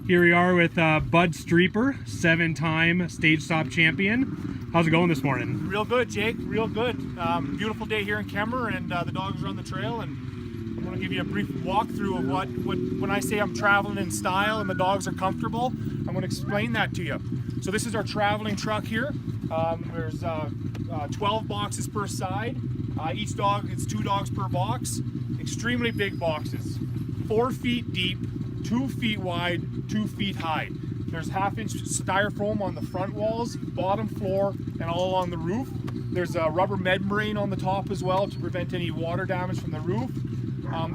Here we are with Bud Streeper, 7-time stage stop champion. How's it going this morning? Real good, Jake. Real good. Beautiful day here in Kemmer, and the dogs are on the trail. And I'm going to give you a brief walkthrough of what when I say I'm traveling in style and the dogs are comfortable, I'm going to explain that to you. So this is our traveling truck here. There's 12 boxes per side. Each dog, it's 2 dogs per box. Extremely big boxes, 4 feet deep, 2 feet wide, 2 feet high. There's 1/2-inch styrofoam on the front walls, bottom floor, and all along the roof. There's a rubber membrane on the top as well to prevent any water damage from the roof.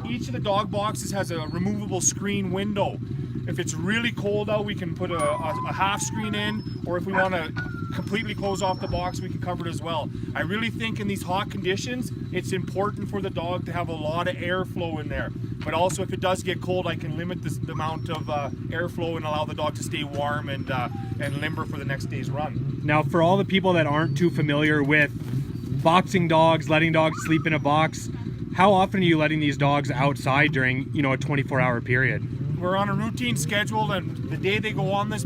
Each of the dog boxes has a removable screen window. If it's really cold out, we can put a half screen in, or if we want to completely close off the box, we can cover it as well. I really think in these hot conditions, it's important for the dog to have a lot of airflow in there. But also, if it does get cold, I can limit the amount of airflow and allow the dog to stay warm and limber for the next day's run. Now, for all the people that aren't too familiar with boxing dogs, letting dogs sleep in a box, how often are you letting these dogs outside during, a 24-hour period? We're on a routine schedule, and the day they go on this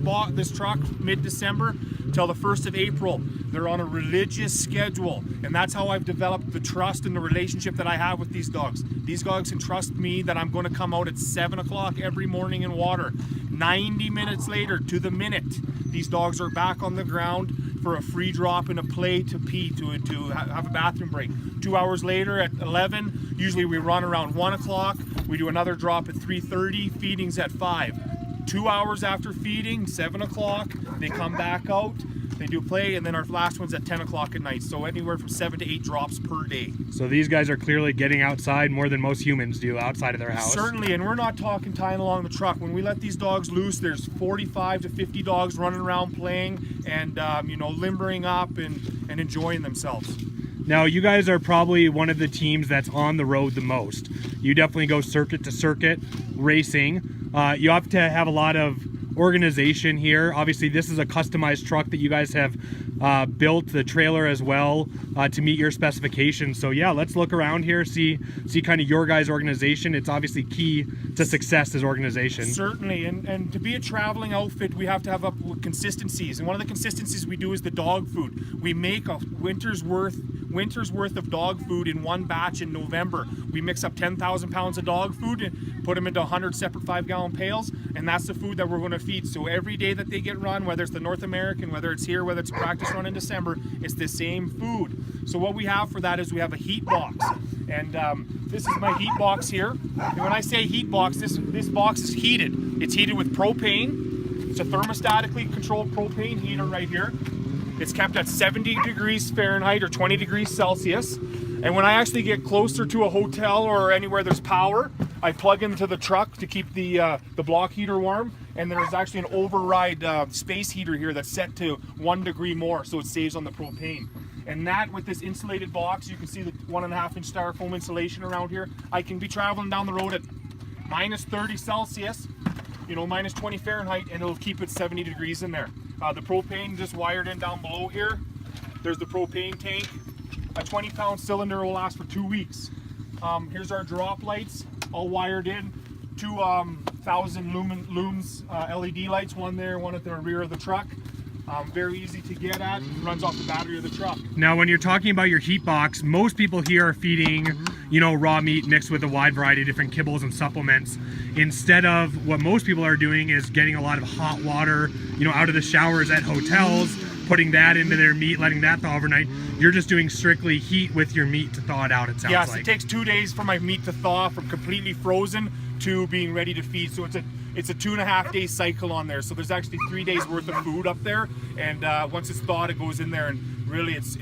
truck, mid-December, till the 1st of April, they're on a religious schedule, and that's how I've developed the trust and the relationship that I have with these dogs. These dogs can trust me that I'm going to come out at 7 o'clock every morning and water. 90 minutes later, to the minute, these dogs are back on the ground for a free drop and a play to pee, to have a bathroom break. 2 hours later at 11, usually we run around 1 o'clock. We do another drop at 3:30, feedings at 5. 2 hours after feeding, 7 o'clock, they come back out, they do play, and then our last one's at 10 o'clock at night. So anywhere from 7 to 8 drops per day. So these guys are clearly getting outside more than most humans do outside of their house. Certainly, and we're not talking tying along the truck. When we let these dogs loose, there's 45 to 50 dogs running around playing and limbering up and enjoying themselves. Now, you guys are probably one of the teams that's on the road the most. You definitely go circuit to circuit racing. You have to have a lot of organization here. Obviously, this is a customized truck that you guys have built, the trailer as well, to meet your specifications. So yeah, let's look around here, see kind of your guys' organization. It's obviously key to success as organization. Certainly, and to be a traveling outfit, we have to have consistencies. And one of the consistencies we do is the dog food. We make a winter's worth of dog food in one batch in November. We mix up 10,000 pounds of dog food and put them into 100 separate 5-gallon pails, and that's the food that we're going to feed. So every day that they get run, whether it's the North American, whether it's here, whether it's a practice run in December, it's the same food. So what we have for that is we have a heat box, and this is my heat box here. And when I say heat box, this box is heated. It's heated with propane. It's a thermostatically controlled propane heater right here. It's kept at 70 degrees Fahrenheit or 20 degrees Celsius. And when I actually get closer to a hotel or anywhere there's power, I plug into the truck to keep the block heater warm. And there's actually an override space heater here that's set to 1 degree more, so it saves on the propane. And that, with this insulated box, you can see the 1.5-inch styrofoam insulation around here. I can be traveling down the road at minus 30 Celsius, minus 20 Fahrenheit, and it'll keep it 70 degrees in there. The propane just wired in down below here. There's the propane tank. A 20-pound cylinder will last for 2 weeks. Here's our drop lights, all wired in. 2,000 lumens LED lights, one there, one at the rear of the truck. Very easy to get at, runs off the battery of the truck. Now, when you're talking about your heat box, most people here are feeding, raw meat mixed with a wide variety of different kibbles and supplements. Instead of what most people are doing is getting a lot of hot water, out of the showers at hotels, putting that into their meat, letting that thaw overnight. You're just doing strictly heat with your meat to thaw it out, it sounds like. Yes, it takes 2 days for my meat to thaw from completely frozen to being ready to feed. So it's a 2.5 day cycle on there. So there's actually 3 days worth of food up there. And once it's thawed, it goes in there, and really it's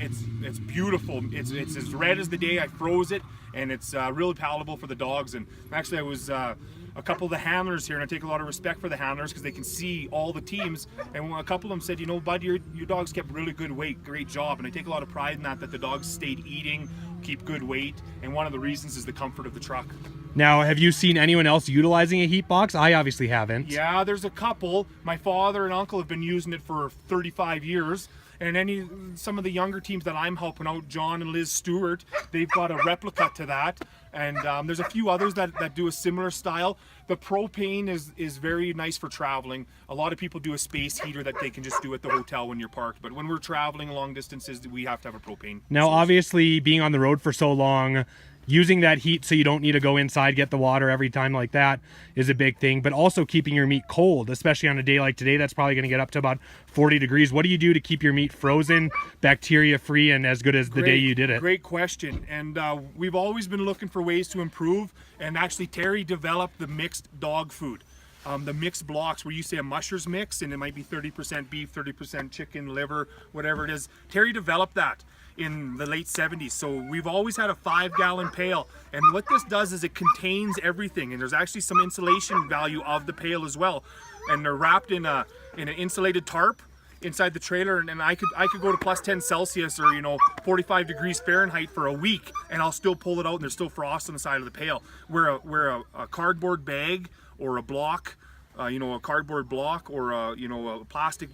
beautiful. It's as red as the day I froze it, and it's really palatable for the dogs. And actually I was a couple of the handlers here, and I take a lot of respect for the handlers because they can see all the teams, and a couple of them said, Bud, your dogs kept really good weight, great job. And I take a lot of pride in that the dogs stayed eating, keep good weight, and one of the reasons is the comfort of the truck. Now, have you seen anyone else utilizing a heat box? I obviously haven't. Yeah, there's a couple. My father and uncle have been using it for 35 years, And some of the younger teams that I'm helping out, John and Liz Stewart, they've got a replica to that. And there's a few others that do a similar style. The propane is very nice for traveling. A lot of people do a space heater that they can just do at the hotel when you're parked. But when we're traveling long distances, we have to have a propane. Now, obviously, being on the road for so long, using that heat so you don't need to go inside, get the water every time like that is a big thing. But also keeping your meat cold, especially on a day like today, that's probably going to get up to about 40 degrees. What do you do to keep your meat frozen, bacteria-free, and as good as the day you did it? Great question. And we've always been looking for ways to improve. And actually, Terry developed the mixed dog food. The mixed blocks where you say a mushers mix and it might be 30% beef, 30% chicken, liver, whatever it is. Terry developed that in the late 70s. So we've always had a 5-gallon pail. And what this does is it contains everything. And there's actually some insulation value of the pail as well. And they're wrapped in an insulated tarp inside the trailer, and I could go to plus 10 Celsius or 45 degrees Fahrenheit for a week, and I'll still pull it out, and there's still frost on the side of the pail. Where a cardboard bag or a block, a cardboard block or a plastic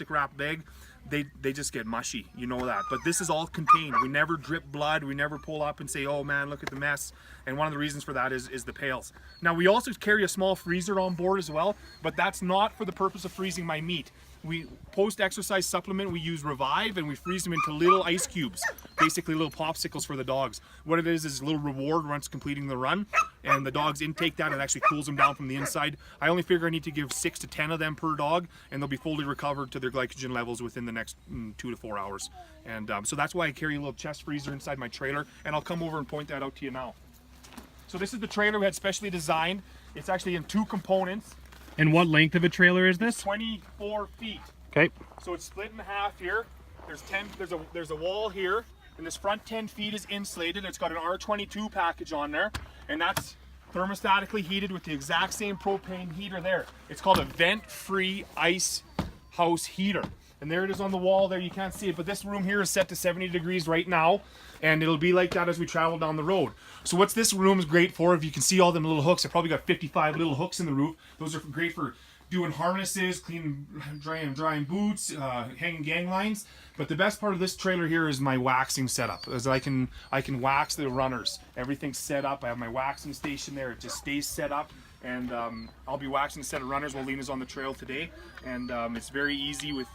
wrap bag, they just get mushy, that. But this is all contained. We never drip blood. We never pull up and say, oh man, look at the mess. And one of the reasons for that is the pails. Now we also carry a small freezer on board as well, but that's not for the purpose of freezing my meat. We post-exercise supplement, we use Revive, and we freeze them into little ice cubes, basically little popsicles for the dogs. What it is a little reward once completing the run, and the dogs intake that and it actually cools them down from the inside. I only figure I need to give 6 to 10 of them per dog, and they'll be fully recovered to their glycogen levels within the next 2 to 4 hours. And so that's why I carry a little chest freezer inside my trailer, and I'll come over and point that out to you now. So this is the trailer we had specially designed. It's actually in 2 components. And what length of a trailer is this? 24 feet. Okay. So it's split in half here. There's a wall here, and this front 10 feet is insulated. It's got an R22 package on there, and that's thermostatically heated with the exact same propane heater there. It's called a vent-free ice house heater. And there it is on the wall there. You can't see it, but this room here is set to 70 degrees right now, and it'll be like that as we travel down the road. So what's this room is great for, if you can see all them little hooks, I probably got 55 little hooks in the roof. Those are great for doing harnesses, cleaning, drying boots, hanging gang lines. But the best part of this trailer here is my waxing setup, as I can wax the runners. Everything's set up. I have my waxing station there. It just stays set up. And I'll be waxing a set of runners while Lena's on the trail today. And it's very easy with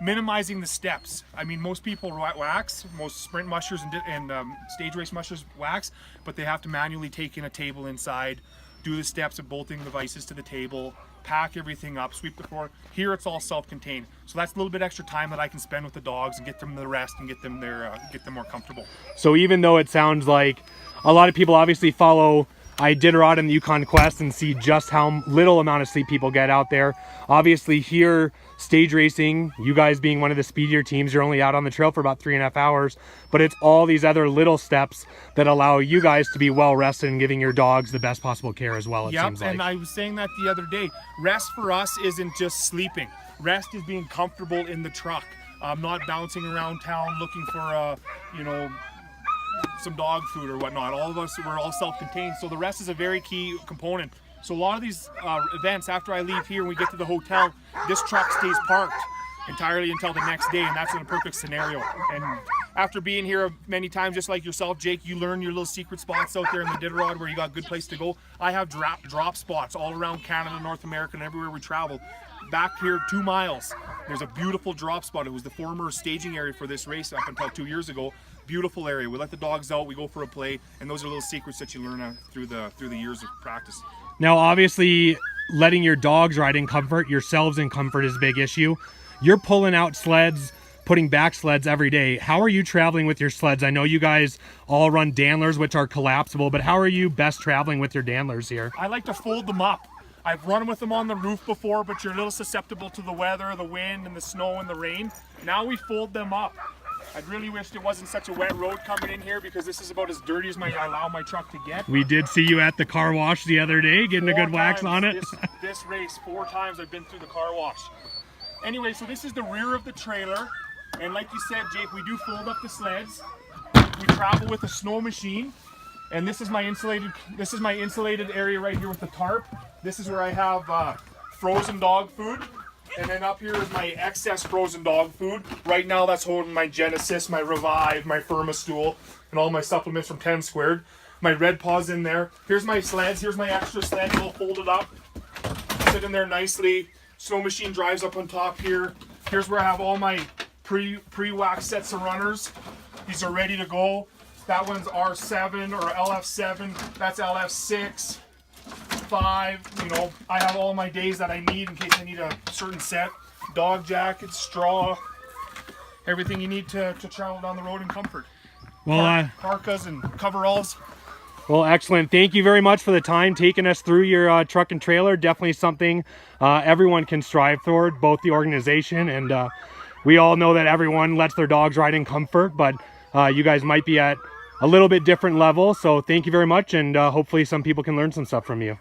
minimizing the steps. I mean, most people wax, most sprint mushers and stage race mushers wax, but they have to manually take in a table inside, do the steps of bolting the vices to the table, pack everything up, sweep the floor. Here it's all self-contained. So that's a little bit extra time that I can spend with the dogs and get them the rest and get them more comfortable. So even though it sounds like a lot of people obviously follow Iditarod and the Yukon Quest and see just how little amount of sleep people get out there. Obviously here, stage racing, you guys being one of the speedier teams, you're only out on the trail for about 3.5 hours, but it's all these other little steps that allow you guys to be well rested and giving your dogs the best possible care as well, it seems like. And I was saying that the other day. Rest for us isn't just sleeping. Rest is being comfortable in the truck. Not bouncing around town looking for some dog food or whatnot. All of us, we're all self-contained, so the rest is a very key component. So a lot of these events, after I leave here and we get to the hotel, this truck stays parked entirely until the next day, and that's in a perfect scenario. And after being here many times, just like yourself, Jake, you learn your little secret spots out there in the Iditarod where you got a good place to go. I have drop spots all around Canada, North America, and everywhere we travel. Back here 2 miles, there's a beautiful drop spot. It was the former staging area for this race up until 2 years ago. Beautiful area. We let the dogs out, we go for a play, and those are little secrets that you learn through the years of practice. Now obviously letting your dogs ride in comfort, yourselves in comfort is a big issue. You're pulling out sleds, putting back sleds every day. How are you traveling with your sleds? I know you guys all run Danlers, which are collapsible, but how are you best traveling with your Danlers here? I like to fold them up. I've run with them on the roof before, but you're a little susceptible to the weather, the wind, and the snow and the rain. Now we fold them up. I really wished it wasn't such a wet road coming in here, because this is about as dirty as I allow my truck to get. We did see you at the car wash the other day, getting a good wax on it. This race, 4 times I've been through the car wash. Anyway, so this is the rear of the trailer, and like you said, Jake, we do fold up the sleds. We travel with a snow machine, and this is my insulated area right here with the tarp. This is where I have frozen dog food. And then up here is my excess frozen dog food. Right now that's holding my Genesis, my Revive, my Firmastool, and all my supplements from 10 Squared. My Red Paw's in there. Here's my sleds. Here's my extra sled. It'll fold it up. Sit in there nicely. Snow machine drives up on top here. Here's where I have all my pre-wax sets of runners. These are ready to go. That one's R7 or LF7. That's LF6, 5. You know, I have all my days that I need in case I need a certain set. Dog jacket, straw, everything you need to travel down the road in comfort. Well, Parkas and coveralls. well, excellent. Thank you very much for the time taking us through your truck and trailer. Definitely something everyone can strive toward, both the organization and we all know that everyone lets their dogs ride in comfort, but you guys might be at a little bit different level. So thank you very much, and hopefully some people can learn some stuff from you.